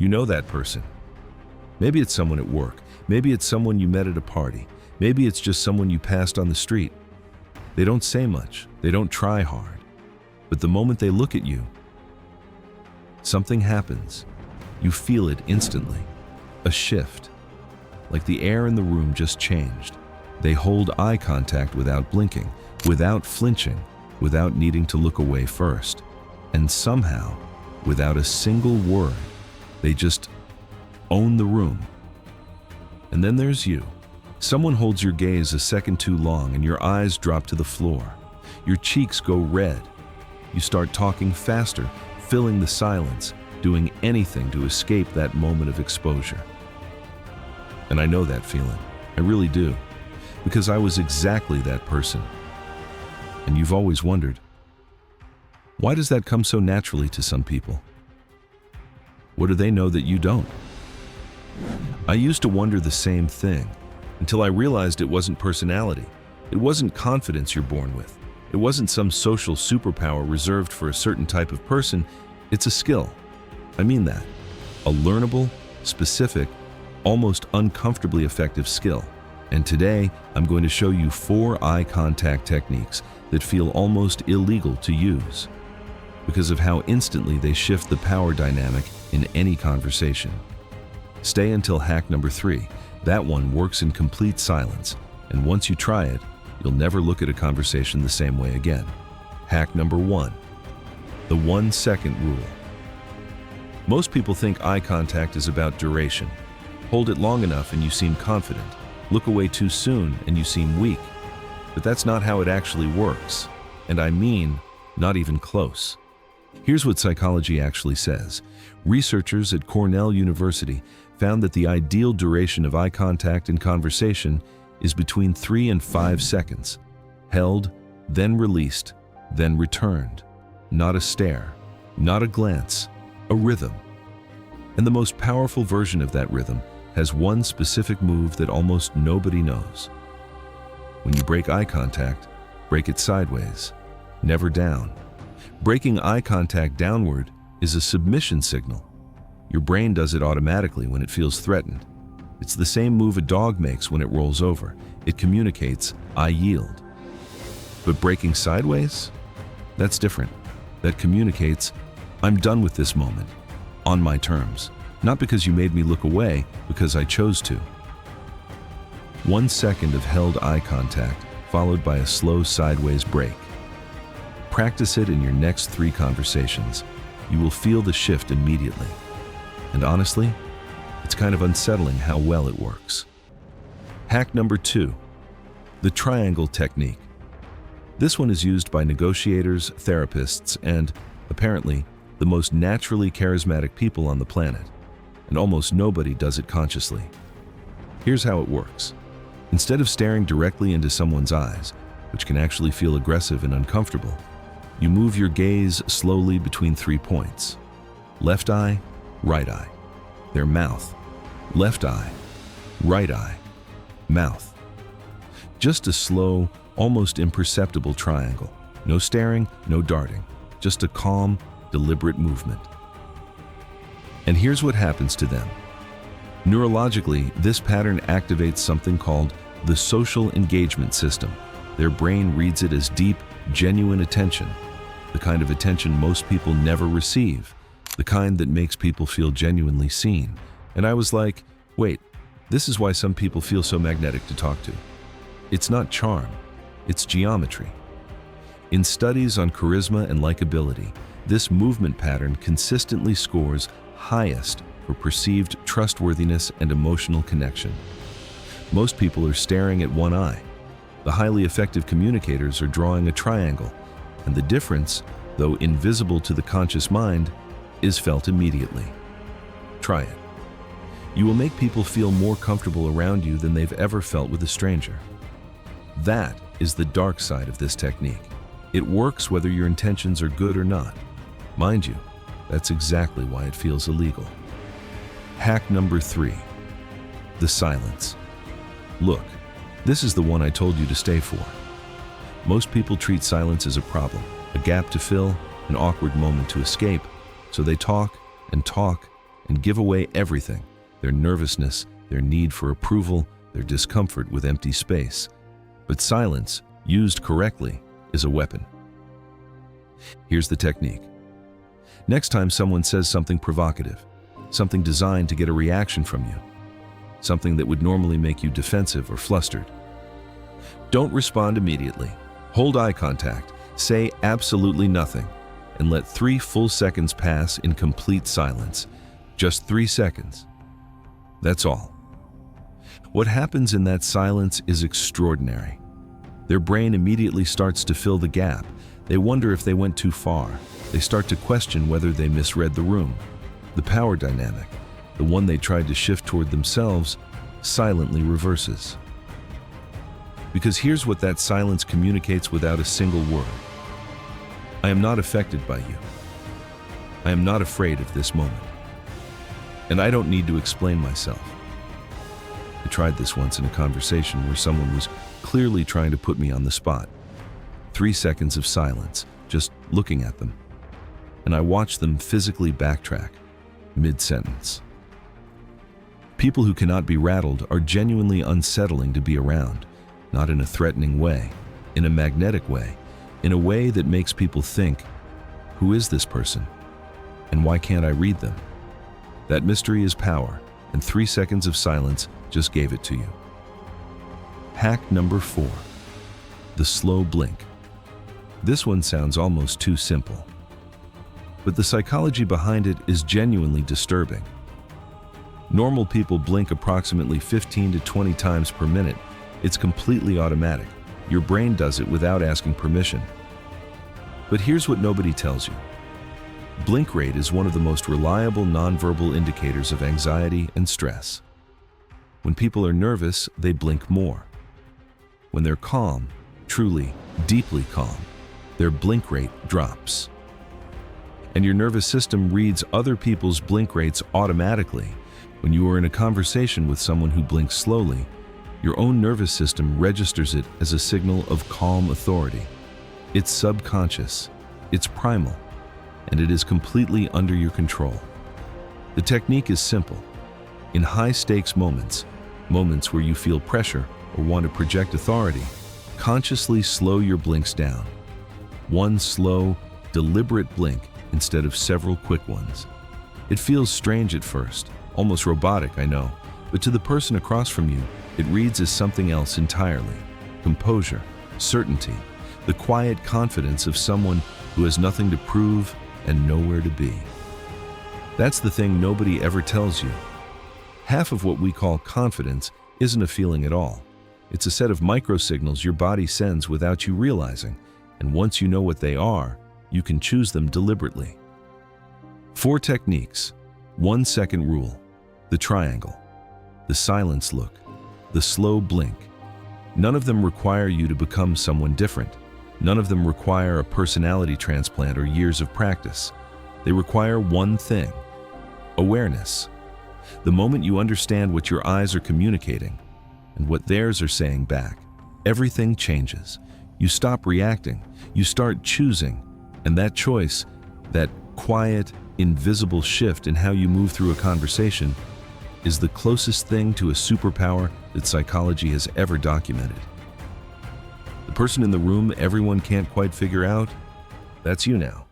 You know that person. Maybe it's someone at work. Maybe it's someone you met at a party. Maybe it's just someone you passed on the street. They don't say much. They don't try hard. But the moment they look at you, something happens. You feel it instantly. A shift. Like the air in the room just changed. They hold eye contact without blinking, without flinching, without needing to look away first. And somehow, without a single word, they just own the room. And then there's you. Someone holds your gaze a second too long and your eyes drop to the floor. Your cheeks go red. You start talking faster, filling the silence, doing anything to escape that moment of exposure. And I know that feeling. I really do. Because I was exactly that person. And you've always wondered, why does that come so naturally to some people? What do they know that you don't? I used to wonder the same thing until I realized it wasn't personality. It wasn't confidence you're born with. It wasn't some social superpower reserved for a certain type of person. It's a skill. I mean that. A learnable, specific, almost uncomfortably effective skill. And today, I'm going to show you 4 eye contact techniques that feel almost illegal to use because of how instantly they shift the power dynamic in any conversation. Stay until hack number 3. That one works in complete silence, and once you try it, you'll never look at a conversation the same way again. Hack number 1. The 1-second rule. Most people think eye contact is about duration. Hold it long enough and you seem confident. Look away too soon and you seem weak. But that's not how it actually works. And I mean, not even close. Here's what psychology actually says. Researchers at Cornell University found that the ideal duration of eye contact in conversation is between 3 and 5 seconds. Held, then released, then returned. Not a stare, not a glance, a rhythm. And the most powerful version of that rhythm has one specific move that almost nobody knows. When you break eye contact, break it sideways, never down. Breaking eye contact downward is a submission signal. Your brain does it automatically when it feels threatened. It's the same move a dog makes when it rolls over. It communicates, I yield. But breaking sideways? That's different. That communicates, I'm done with this moment, on my terms. Not because you made me look away, because I chose to. 1 second of held eye contact, followed by a slow sideways break. Practice it in your next 3 conversations. You will feel the shift immediately. And honestly, it's kind of unsettling how well it works. Hack number 2, the triangle technique. This one is used by negotiators, therapists, and, apparently, the most naturally charismatic people on the planet. And almost nobody does it consciously. Here's how it works. Instead of staring directly into someone's eyes, which can actually feel aggressive and uncomfortable, you move your gaze slowly between 3 points. Left eye, right eye. Their mouth. Left eye, right eye, mouth. Just a slow, almost imperceptible triangle. No staring, no darting. Just a calm, deliberate movement. And here's what happens to them. Neurologically, this pattern activates something called the social engagement system. Their brain reads it as deep, genuine attention, the kind of attention most people never receive, the kind that makes people feel genuinely seen. And I was like, wait, this is why some people feel so magnetic to talk to. It's not charm, it's geometry. In studies on charisma and likability, this movement pattern consistently scores highest for perceived trustworthiness and emotional connection. Most people are staring at one eye. The highly effective communicators are drawing a triangle, and the difference, though invisible to the conscious mind, is felt immediately. Try it. You will make people feel more comfortable around you than they've ever felt with a stranger. That is the dark side of this technique. It works whether your intentions are good or not. Mind you, that's exactly why it feels illegal. Hack number 3, the silence. Look, this is the one I told you to stay for. Most people treat silence as a problem, a gap to fill, an awkward moment to escape, so they talk and talk and give away everything: their nervousness, their need for approval, their discomfort with empty space. But silence, used correctly, is a weapon. Here's the technique. Next time someone says something provocative, something designed to get a reaction from you, something that would normally make you defensive or flustered, don't respond immediately. Hold eye contact, say absolutely nothing, and let 3 full seconds pass in complete silence. Just 3 seconds. That's all. What happens in that silence is extraordinary. Their brain immediately starts to fill the gap. They wonder if they went too far. They start to question whether they misread the room. The power dynamic, the one they tried to shift toward themselves, silently reverses. Because here's what that silence communicates without a single word. I am not affected by you. I am not afraid of this moment. And I don't need to explain myself. I tried this once in a conversation where someone was clearly trying to put me on the spot. 3 seconds of silence, just looking at them. And I watched them physically backtrack, mid-sentence. People who cannot be rattled are genuinely unsettling to be around, not in a threatening way, in a magnetic way, in a way that makes people think, who is this person? And why can't I read them? That mystery is power, and 3 seconds of silence just gave it to you. Hack number 4, the slow blink. This one sounds almost too simple, but the psychology behind it is genuinely disturbing. Normal people blink approximately 15 to 20 times per minute. It's completely automatic. Your brain does it without asking permission. But here's what nobody tells you. Blink rate is one of the most reliable nonverbal indicators of anxiety and stress. When people are nervous, they blink more. When they're calm, truly, deeply calm, their blink rate drops. And your nervous system reads other people's blink rates automatically. When you are in a conversation with someone who blinks slowly, your own nervous system registers it as a signal of calm authority. It's subconscious, it's primal, and it is completely under your control. The technique is simple. In high-stakes moments, moments where you feel pressure or want to project authority, consciously slow your blinks down. One slow, deliberate blink instead of several quick ones. It feels strange at first, almost robotic, I know, but to the person across from you, it reads as something else entirely. Composure, certainty, the quiet confidence of someone who has nothing to prove and nowhere to be. That's the thing nobody ever tells you. Half of what we call confidence isn't a feeling at all. It's a set of microsignals your body sends without you realizing, and once you know what they are, you can choose them deliberately. 4 techniques, 1 second rule, the triangle, the silence look, the slow blink. None of them require you to become someone different. None of them require a personality transplant or years of practice. They require one thing: awareness. The moment you understand what your eyes are communicating and what theirs are saying back, everything changes. You stop reacting, you start choosing, and that choice, that quiet, invisible shift in how you move through a conversation, is the closest thing to a superpower that psychology has ever documented. The person in the room everyone can't quite figure out, that's you now.